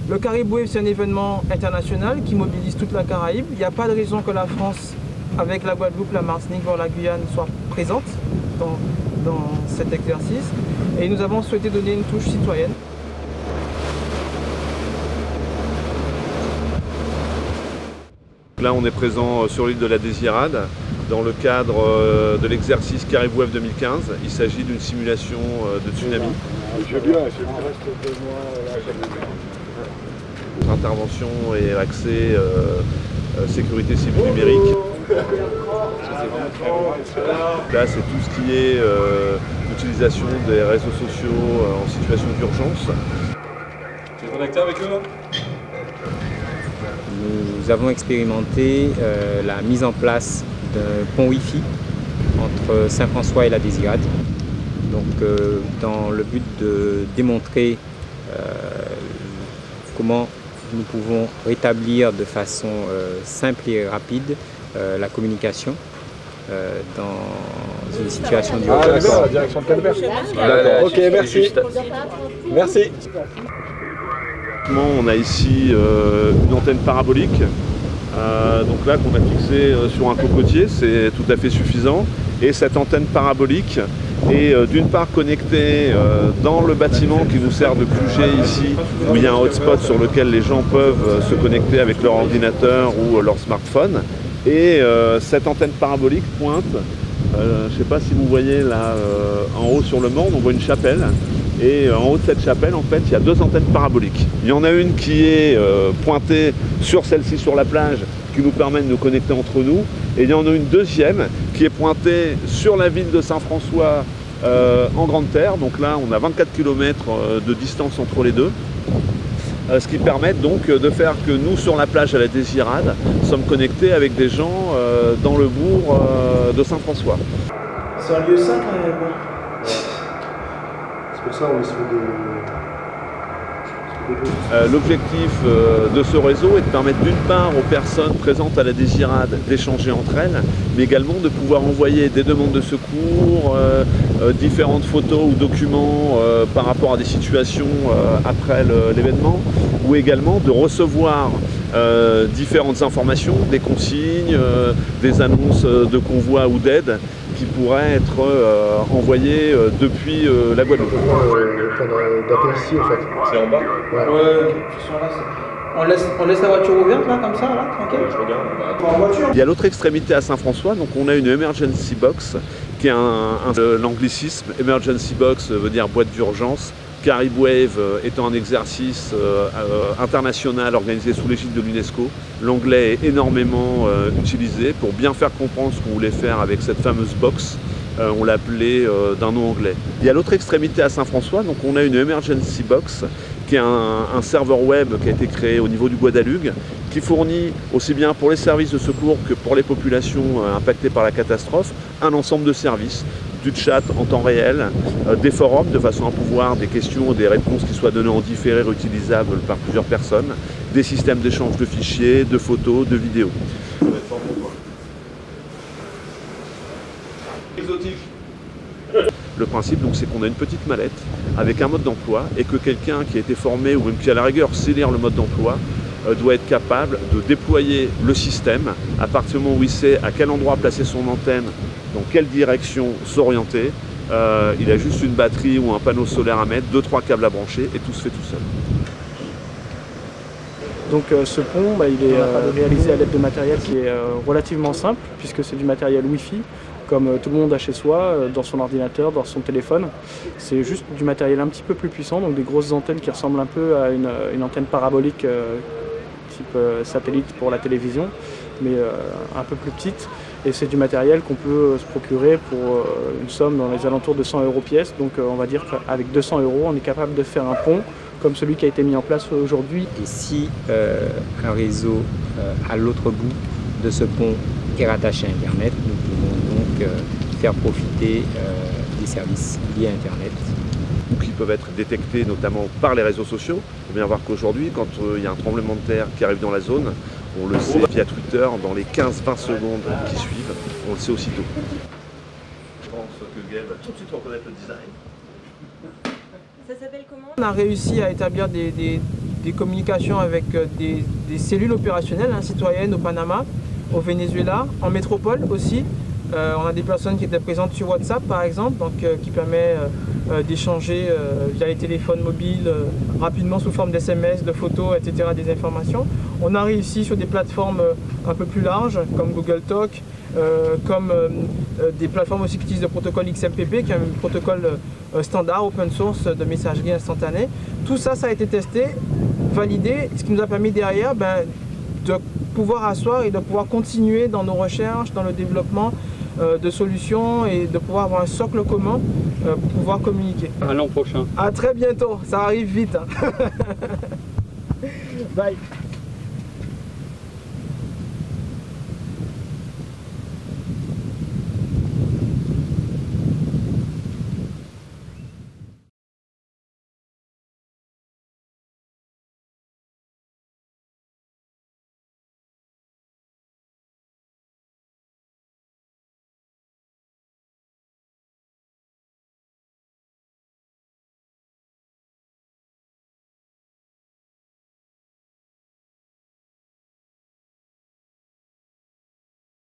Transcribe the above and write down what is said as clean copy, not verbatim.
Le Caribou Wave, c'est un événement international qui mobilise toute la Caraïbe. Il n'y a pas de raison que la France, avec la Guadeloupe, la Martinique, voire la Guyane, soit présente dans cet exercice. Et nous avons souhaité donner une touche citoyenne. Là, on est présent sur l'île de la Désirade dans le cadre de l'exercice Caribou Wave 2015. Il s'agit d'une simulation de tsunami. Intervention et accès sécurité civile numérique. Là, c'est tout ce qui est l'utilisation des réseaux sociaux en situation d'urgence. Tu es connecté avec eux là ? Nous avons expérimenté la mise en place d'un pont Wi-Fi entre Saint-François et la Désirade. Donc, dans le but de démontrer comment nous pouvons rétablir de façon simple et rapide la communication dans une situation d'urgence. D'accord, la direction de Calbert. D'accord, ok, merci. Merci. On a ici une antenne parabolique, donc là qu'on a fixée sur un cocotier, c'est tout à fait suffisant. Et cette antenne parabolique est d'une part connectée dans le bâtiment qui nous sert de QG ici, où il y a un hotspot sur lequel les gens peuvent se connecter avec leur ordinateur ou leur smartphone. Et cette antenne parabolique pointe, je ne sais pas si vous voyez là en haut sur le monde, on voit une chapelle. Et en haut de cette chapelle, en fait, il y a deux antennes paraboliques. Il y en a une qui est pointée sur celle-ci sur la plage, qui nous permet de nous connecter entre nous. Et il y en a une deuxième qui est pointée sur la ville de Saint-François en Grande Terre. Donc là, on a 24 km de distance entre les deux. Ce qui permet donc de faire que nous, sur la plage à la Désirade, sommes connectés avec des gens dans le bourg de Saint-François. C'est un lieu sain quand même. C'est pour ça on se fait L'objectif de ce réseau est de permettre d'une part aux personnes présentes à la Désirade d'échanger entre elles, mais également de pouvoir envoyer des demandes de secours, différentes photos ou documents par rapport à des situations après l'événement, ou également de recevoir différentes informations, des consignes, des annonces de convois ou d'aide qui pourraient être envoyées depuis la Guadeloupe. d'appeler ici en fait. C'est en bas ? Ouais, on laisse la voiture ouverte là, comme ça, là, tranquille. Je regarde. En voiture. Il y a l'autre extrémité à Saint-François, donc on a une emergency box, qui est l'anglicisme. Emergency box veut dire boîte d'urgence. Caribou Wave étant un exercice international organisé sous l'égide de l'UNESCO, l'anglais est énormément utilisé pour bien faire comprendre ce qu'on voulait faire avec cette fameuse box. On l'appelait d'un nom anglais. Il y a l'autre extrémité à Saint-François, donc on a une emergency box qui est un serveur web qui a été créé au niveau du Guadalugue, qui fournit aussi bien pour les services de secours que pour les populations impactées par la catastrophe un ensemble de services, du chat en temps réel, des forums de façon à pouvoir des questions, des réponses qui soient données en différé réutilisables par plusieurs personnes, des systèmes d'échange de fichiers, de photos, de vidéos. Exotique. Le principe, donc, c'est qu'on a une petite mallette avec un mode d'emploi et que quelqu'un qui a été formé ou même qui à la rigueur sait lire le mode d'emploi doit être capable de déployer le système à partir du moment où il sait à quel endroit placer son antenne, dans quelle direction s'orienter. Il a juste une batterie ou un panneau solaire à mettre, 2-3 câbles à brancher et tout se fait tout seul. Donc ce pont, il est réalisé à l'aide de matériel qui est relativement simple puisque c'est du matériel Wi-Fi comme tout le monde a chez soi, dans son ordinateur, dans son téléphone. C'est juste du matériel un petit peu plus puissant, donc des grosses antennes qui ressemblent un peu à une antenne parabolique type satellite pour la télévision, mais un peu plus petite. Et c'est du matériel qu'on peut se procurer pour une somme dans les alentours de 100 € pièce. Donc on va dire qu'avec 200 €, on est capable de faire un pont comme celui qui a été mis en place aujourd'hui. Et si un réseau à l'autre bout de ce pont est rattaché à Internet, nous pouvons donc faire profiter des services liés à Internet. Ou qui peuvent être détectés notamment par les réseaux sociaux. Il faut bien voir qu'aujourd'hui, quand il y a un tremblement de terre qui arrive dans la zone, on le sait via Twitter dans les 15-20 secondes qui suivent, on le sait aussitôt. Je pense que Gaël va tout de suite reconnaître le design. Ça s'appelle comment ? On a réussi à établir des des communications avec des cellules opérationnelles citoyennes au Panama, au Venezuela, en métropole aussi. On a des personnes qui étaient présentes sur WhatsApp par exemple, donc, qui permet d'échanger via les téléphones mobiles rapidement sous forme d'SMS, de photos, etc. des informations. On a réussi sur des plateformes un peu plus larges comme Google Talk, comme des plateformes aussi qui utilisent le protocole XMPP, qui est un protocole standard, open source de messagerie instantanée. Tout ça, ça a été testé, validé, ce qui nous a permis derrière de pouvoir asseoir et de pouvoir continuer dans nos recherches, dans le développement de solutions et de pouvoir avoir un socle commun pour pouvoir communiquer. À l'an prochain. À très bientôt, ça arrive vite. Bye.